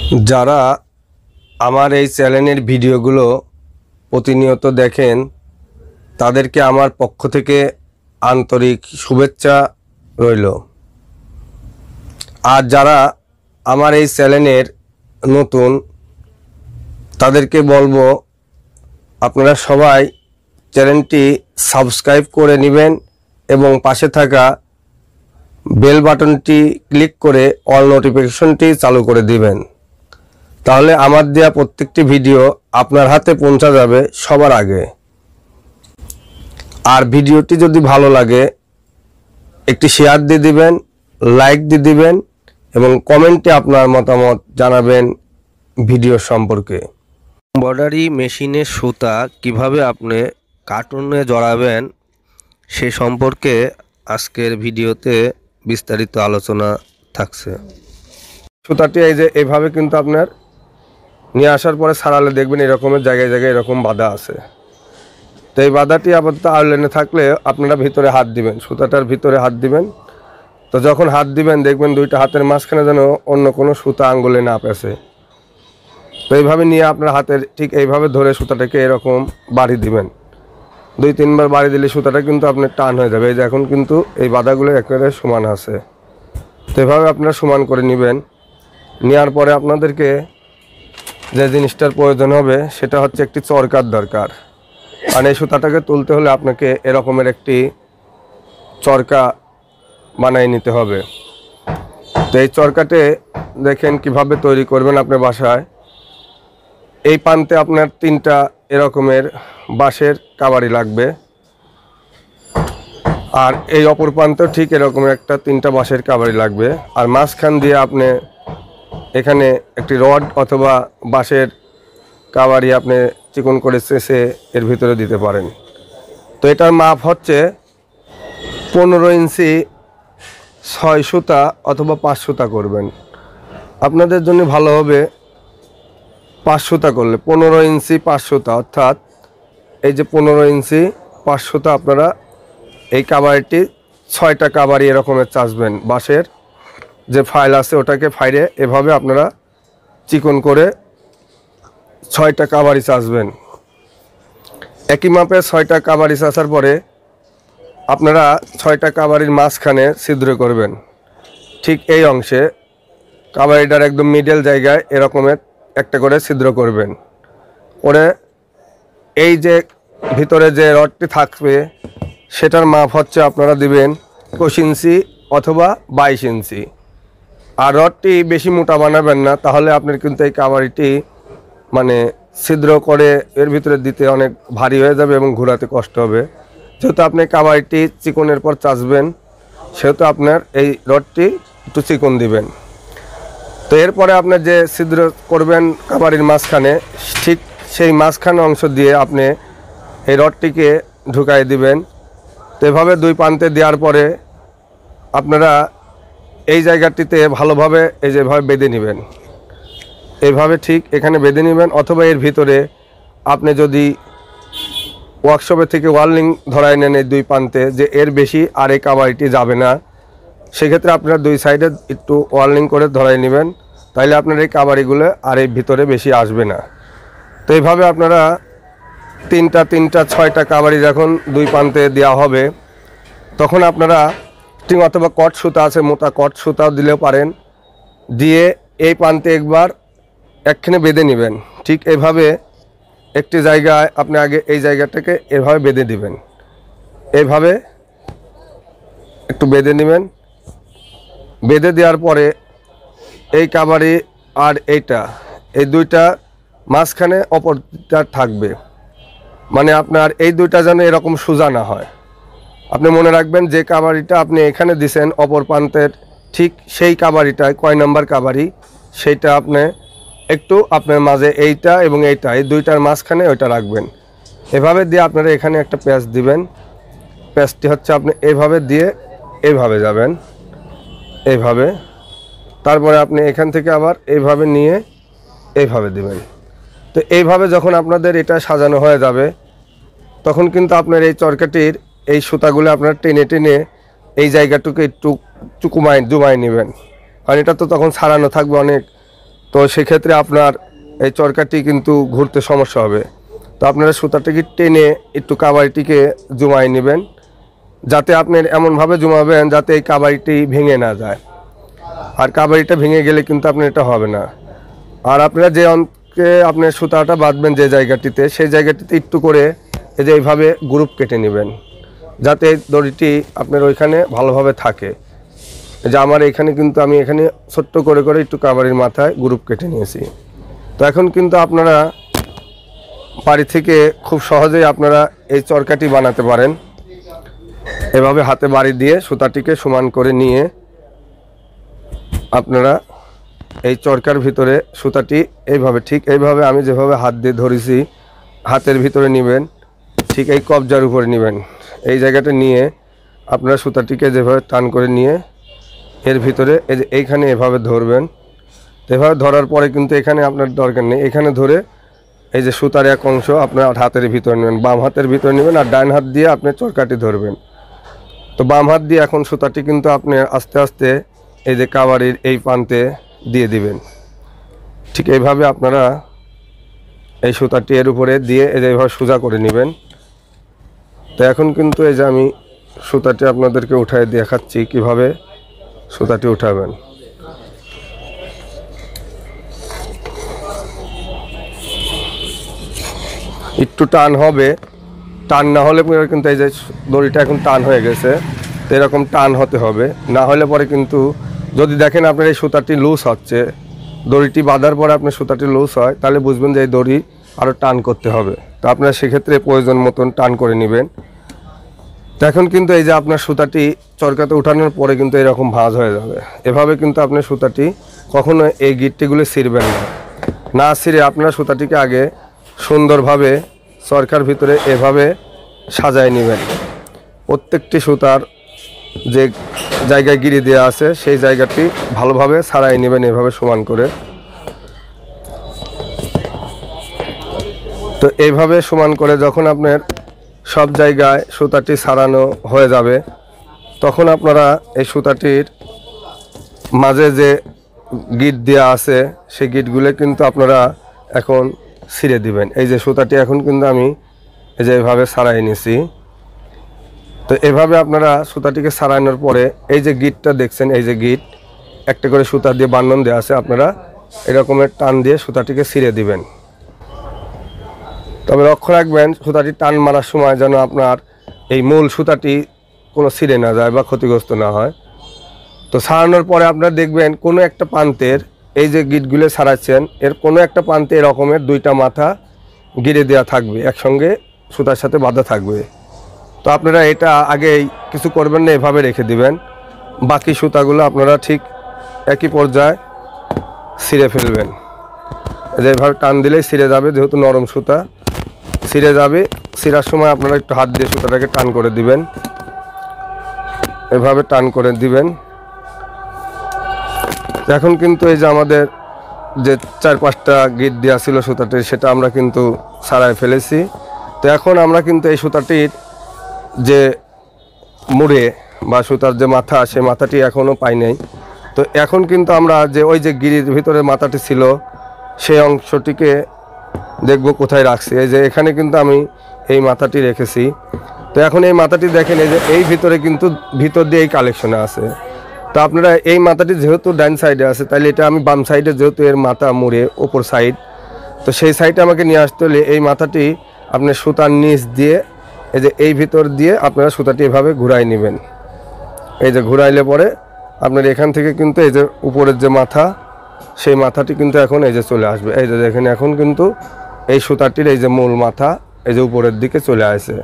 যারা আমার এই চ্যানেলের ভিডিওগুলো প্রতিনিয়ত দেখেন তাদেরকে আমার পক্ষ থেকে আন্তরিক শুভেচ্ছা রইল। আর যারা আমার এই চ্যানেলের নতুন তাদেরকে বলবো আপনারা সবাই চ্যানেলটি সাবস্ক্রাইব করে নেবেন এবং পাশে থাকা বেল বাটনটি ক্লিক করে অল নোটিফিকেশনটি চালু করে দিবেন। তাহলে আমার দেওয়া প্রত্যেকটি ভিডিও আপনার হাতে পৌঁছে যাবে সবার আগে। আর ভিডিওটি যদি ভালো লাগে একটি শেয়ার দিয়ে দিবেন, লাইক দিয়ে দিবেন এবং কমেন্টে আপনার মতামত জানাবেন ভিডিও সম্পর্কে। এমব্রয়ডারি মেশিনের সুতা কিভাবে আপনি কার্টুনে জড়াবেন সে সম্পর্কে আজকের ভিডিওতে বিস্তারিত আলোচনা থাকছে। সুতাটি এই যে এইভাবে কিন্তু আপনার নিয়ে আসার পরে ছাড়ালে দেখবেন এরকমের জায়গায় জায়গায় এরকম বাধা আছে। তো এই বাধাটি আপাতত আউটলাইনে থাকলে আপনারা ভিতরে হাত দিবেন, সুতাটার ভিতরে হাত দিবেন। তো যখন হাত দিবেন দেখবেন দুইটা হাতের মাঝখানে যেন অন্য কোনো সুতা আঙ্গুলে না পেছে। তো এইভাবে নিয়ে আপনার হাতের ঠিক এইভাবে ধরে সুতাটাকে এরকম বাড়ি দিবেন। 2-3 বার বাড়ি দিলে সুতাটা কিন্তু আপনার টান হয়ে যাবে। এই যে এখন কিন্তু এই বাধাগুলো একেবারে সমান আছে। তো এভাবে আপনারা সমান করে নেবেন। নেওয়ার পরে আপনাদেরকে যে জিনিসটার প্রয়োজন হবে সেটা হচ্ছে একটি চরকার দরকার। আর এই সুতাটাকে তুলতে হলে আপনাকে এরকমের একটি চরকা বানিয়ে নিতে হবে। তো এই চরকাতে দেখেন কিভাবে তৈরি করবেন আপনার বাসায়। এই প্রান্তে আপনার 3টা এরকমের বাঁশের কাবাড়ি লাগবে, আর এই অপর প্রান্তেও ঠিক এরকমের একটা 3টা বাঁশের কাবাড়ি লাগবে। আর মাঝখান দিয়ে আপনি এখানে একটি রড অথবা বাঁশের কাবাড়ি আপনি চিকন করে চেঁচে এর ভিতরে দিতে পারেন। তো এটার মাপ হচ্ছে 15 ইঞ্চি 6 সুতা অথবা 5 সুতা করবেন। আপনাদের জন্য ভালো হবে 5 সুতা করলে। 15 ইঞ্চি 5 সুতা, অর্থাৎ এই যে 15 ইঞ্চি 5 সুতা আপনারা এই কাবাড়িটি 6টা কাবাড়ি এরকমের চাষবেন। বাঁশের যে ফাইল আছে ওটাকে ফাইরে এভাবে আপনারা চিকন করে 6টা কাবাড়ি চাষবেন। একই মাপে 6টা কাবাড়ি চাষার পরে আপনারা 6টা কাবাড়ির মাঝখানে ছিদ্র করবেন। ঠিক এই অংশে কাবাড়িটার একদম মিডল জায়গায় এরকমের একটা করে ছিদ্র করবেন। করে এই যে ভিতরে যে রডটি থাকবে সেটার মাপ হচ্ছে আপনারা দিবেন 21 ইঞ্চি অথবা 22 ইঞ্চি। আর রডটি বেশি মোটা বানাবেন না, তাহলে আপনার কিন্তু এই কাবাড়িটি মানে ছিদ্র করে এর ভিতরে দিতে অনেক ভারী হয়ে যাবে এবং ঘোরাতে কষ্ট হবে। যেহেতু আপনি কাবাড়িটি চিকনের পর চাষবেন সেহেতু আপনার এই রডটি একটু চিকন দিবেন। তো এরপরে আপনার যে ছিদ্র করবেন কাবাড়ির মাঝখানে, ঠিক সেই মাঝখানে অংশ দিয়ে আপনি এই রডটিকে ঢুকাই দিবেন। তো এভাবে 2 প্রান্তে দেওয়ার পরে আপনারা এই জায়গাটিতে ভালোভাবে এই যেভাবে বেঁধে নেবেন, এইভাবে ঠিক এখানে বেঁধে নেবেন। অথবা এর ভিতরে আপনি যদি ওয়ার্কশপে থেকে ওয়ার্লিং ধরাই নেন এই 2 প্রান্তে যে এর বেশি আর এই কাবাড়িটি যাবে না, সেক্ষেত্রে আপনারা 2 সাইডে একটু ওয়ার্লিং করে ধরাই নেবেন, তাইলে আপনার এই কাবাড়িগুলো আর এই ভিতরে বেশি আসবে না। তো এইভাবে আপনারা 3টা 6টা কাবাড়ি যখন 2 প্রান্তে দেওয়া হবে তখন আপনারা স্ট্রিং অথবা কট সুতা আছে, মোটা কট সুতাও দিলেও পারেন, দিয়ে এই প্রান্তে একবার একখানে বেঁধে নেবেন। ঠিক এইভাবে একটি জায়গায় আপনি আগে এই জায়গাটাকে এভাবে বেঁধে দিবেন। এইভাবে একটু বেঁধে নেবেন। বেঁধে দেওয়ার পরে এই কাবাড়ি আর এইটা এই 2টা মাঝখানে অপরটা থাকবে, মানে আপনার এই 2টা যেন এরকম সোজা না হয়। আপনি মনে রাখবেন যে কাবাড়িটা আপনি এখানে দিছেন অপর প্রান্তের ঠিক সেই কাবাড়িটায় কয় নাম্বার কাবাড়ি সেইটা আপনি একটু আপনার মাঝে এইটা এবং এইটা এই 2টার মাঝখানে ওইটা রাখবেন। এভাবে দিয়ে আপনারা এখানে একটা প্যাচ দিবেন। প্যাচটি হচ্ছে আপনি এইভাবে দিয়ে এইভাবে যাবেন, এইভাবে। তারপরে আপনি এখান থেকে আবার এইভাবে নিয়ে এইভাবে দিবেন। তো এইভাবে যখন আপনাদের এটা সাজানো হয়ে যাবে তখন কিন্তু আপনার এই চরকাটির এই সুতাগুলো আপনার টেনে টেনে এই জায়গাটুকু একটু জুমাই নেবেন, কারণ এটা তো তখন ছাড়ানো থাকবে অনেক তো সেক্ষেত্রে আপনার এই চরকাটি কিন্তু ঘুরতে সমস্যা হবে। তো আপনারা সুতাটিকে টেনে একটু কাবারিটিকে জমায় নেবেন, যাতে আপনার এমনভাবে জমাবেন যাতে এই কাবারিটি ভেঙে না যায়। আর কাবারিটা ভেঙে গেলে কিন্তু আপনার এটা হবে না। আর আপনারা যে অঙ্কে আপনার সুতাটা বাঁধবেন যে জায়গাটিতে, সেই জায়গাটিতে একটু করে এই যে এইভাবে গ্রুপ কেটে নেবেন, যাতে দড়িটি আপনার ওইখানে ভালোভাবে থাকে। যে আমার এখানে কিন্তু আমি এখানে ছোট্ট করে করে একটু কাবারির মাথায় গ্রুপ কেটে নিয়েছি। তো এখন কিন্তু আপনারা বাড়ি থেকে খুব সহজেই আপনারা এই চরকাটি বানাতে পারেন। এভাবে হাতে বাড়ি দিয়ে সুতাটিকে সমান করে নিয়ে আপনারা এই চরকার ভিতরে সুতাটি এইভাবে, ঠিক এইভাবে আমি যেভাবে হাত দিয়ে ধরেছি হাতের ভিতরে নেবেন, ঠিক এই কবজার উপরে নেবেন। এই জায়গাটা নিয়ে আপনারা সুতাটিকে যেভাবে টান করে নিয়ে এর ভিতরে এই যে এইখানে এভাবে ধরবেন। এভাবে ধরার পরে কিন্তু এখানে আপনার দরকার নেই, এখানে ধরে এই যে সুতার এক অংশ আপনার হাতের ভিতরে নেবেন, বাম হাতের ভিতরে নেবেন, আর ডান হাত দিয়ে আপনি চরকাটি ধরবেন। তো বাম হাত দিয়ে এখন সুতাটি কিন্তু আপনি আস্তে আস্তে এই যে কাবারির এই প্রান্তে দিয়ে দিবেন। ঠিক এইভাবে আপনারা এই সুতাটি এর উপরে দিয়ে এই যে এইভাবে সোজা করে নেবেন। তো এখন কিন্তু এই যে আমি সুতাটি আপনাদেরকে উঠায় দেখাচ্ছি কিভাবে সুতাটি উঠাবেন। একটু টান হবে, টান না হলে কিন্তু এই যে দড়িটা এখন টান হয়ে গেছে, তো এরকম টান হতে হবে। না হলে পরে কিন্তু যদি দেখেন আপনার এই সুতাটি লুজ হচ্ছে, দড়িটি বাঁধার পরে আপনার সুতাটি লুজ হয়, তাহলে বুঝবেন যে এই দড়ি আরও টান করতে হবে। তো আপনারা সেক্ষেত্রে প্রয়োজন মতন টান করে নেবেন। তো এখন কিন্তু এই যে আপনার সুতাটি চরকাতে উঠানোর পরে কিন্তু এরকম ভাঁজ হয়ে যাবে। এভাবে কিন্তু আপনি সুতাটি কখনো এই গিট্টিগুলো ছিঁড়বেন না। না ছিঁড়ে আপনার সুতাটিকে আগে সুন্দরভাবে চরকার ভিতরে এভাবে সাজায় নেবেন। প্রত্যেকটি সুতার যে জায়গায় গিরি দেওয়া আছে সেই জায়গাটি ভালোভাবে ছাড়াই নেবেন এভাবে সমান করে। তো এইভাবে সমান করে যখন আপনার সব জায়গায় সুতাটি ছাড়ানো হয়ে যাবে, তখন আপনারা এই সুতাটির মাঝে যে গিট দেওয়া আছে সেই গিটগুলো কিন্তু আপনারা এখন ছিঁড়ে দিবেন। এই যে সুতাটি এখন কিন্তু আমি এই যে এভাবে ছাড়াই নিছি। তো এভাবে আপনারা সুতাটিকে ছাড়ানোর পরে এই যে গিটটা দেখছেন, এই যে গিট একটা করে সুতা দিয়ে বান্ধন দেওয়া আছে, আপনারা এরকমের টান দিয়ে সুতাটিকে ছিঁড়ে দিবেন। তবে লক্ষ্য রাখবেন সুতাটি টান মারার সময় যেন আপনার এই মূল সুতাটি কোনো ছিঁড়ে না যায় বা ক্ষতিগ্রস্ত না হয়। তো ছাড়ানোর পরে আপনারা দেখবেন কোনো একটা প্রান্তের এই যে গিটগুলো ছাড়াচ্ছেন এর কোনো একটা প্রান্তে এরকমের দুইটা মাথা গিরে দেওয়া থাকবে, একসঙ্গে সুতার সাথে বাঁধা থাকবে। তো আপনারা এটা আগেই কিছু করবেন না, এভাবে রেখে দিবেন। বাকি সুতাগুলো আপনারা ঠিক একই পর্যায়ে ছিঁড়ে ফেলবেন। যে এভাবে টান দিলেই ছিঁড়ে যাবে, যেহেতু নরম সুতা ছিঁড়ে যাবে। ছিঁড়ার সময় আপনারা একটু হাত দিয়ে সুতাটাকে টান করে দিবেন, এভাবে টান করে দিবেন। এখন কিন্তু এই যে আমাদের যে 4-5টা গিট দেওয়া ছিল সুতাটির, সেটা আমরা কিন্তু ছাড়াই ফেলেছি। তো এখন আমরা কিন্তু এই সুতাটির যে মুড়ে বা সুতার যে মাথা, সেই মাথাটি এখনও পাই নাই। তো এখন কিন্তু আমরা যে ওই যে গিরির ভিতরে মাথাটি ছিল সেই অংশটিকে দেখব কোথায় রাখছি। এই যে এখানে কিন্তু আমি এই মাথাটি রেখেছি। তো এখন এই মাথাটি দেখেন, এই যে এই ভিতরে কিন্তু ভিতর দিয়ে এই কালেকশনে আছে। তো আপনারা এই মাথাটি যেহেতু ডান সাইডে আছে, তাহলে এটা আমি বাম সাইডে, যেহেতু এর মাথা মুড়ে ওপর সাইড, তো সেই সাইডে আমাকে নিয়ে আসতে হলে এই মাথাটি আপনার সুতার নিচ দিয়ে এই যে এই ভিতর দিয়ে আপনারা সুতাটি এভাবে ঘুরাই নেবেন। এই যে ঘুরাইলে পরে আপনার এখান থেকে কিন্তু এই যে উপরের যে মাথা, সেই মাথাটি কিন্তু এখন এই যে চলে আসবে। এই যে দেখেন এখন কিন্তু এই সুতাটির এই যে মূল মাথা এই যে উপরের দিকে চলে আসে।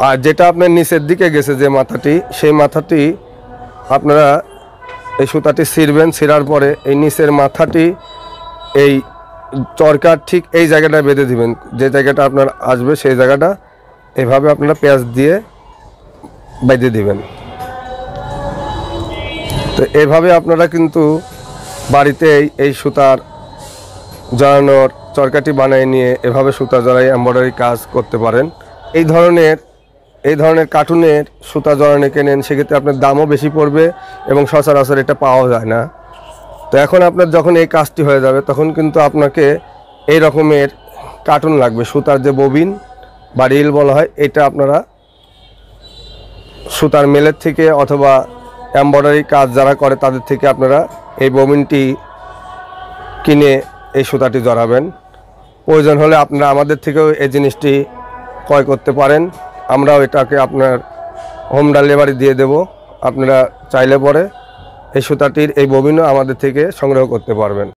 আর যেটা আপনার নিচের দিকে গেছে যে মাথাটি, সেই মাথাটি আপনারা এই সুতাটি ছিঁড়বেন। ছিঁড়ার পরে এই নিচের মাথাটি এই চরকার ঠিক এই জায়গাটা বেঁধে দিবেন। যে জায়গাটা আপনার আসবে সেই জায়গাটা এভাবে আপনারা পেঁয়াজ দিয়ে বেঁধে দিবেন। তো এইভাবে আপনারা কিন্তু বাড়িতে এই সুতার জড়ানোর চরকাটি বানিয়ে নিয়ে এভাবে সুতা জড়াই এমব্রয়ডারি কাজ করতে পারেন। এই ধরনের কার্টুনের সুতা জড়ানো কেনেন, সেক্ষেত্রে আপনার দামও বেশি পড়বে এবং সচরাচর এটা পাওয়া যায় না। তো এখন আপনার যখন এই কাজটি হয়ে যাবে তখন কিন্তু আপনাকে এই রকমের কার্টুন লাগবে, সুতার যে ববিন বা রিল বলা হয়, এটা আপনারা সুতার মেলের থেকে অথবা এমব্রয়ডারি কাজ যারা করে তাদের থেকে আপনারা এই ববিনটি কিনে এই সুতাটি জড়াবেন। প্রয়োজন হলে আপনারা আমাদের থেকেও এই জিনিসটি ক্রয় করতে পারেন, আমরাও এটাকে আপনার হোম ডেলিভারি দিয়ে দেব। আপনারা চাইলে পরে এই সুতাটির এই ববিনও আমাদের থেকে সংগ্রহ করতে পারবেন।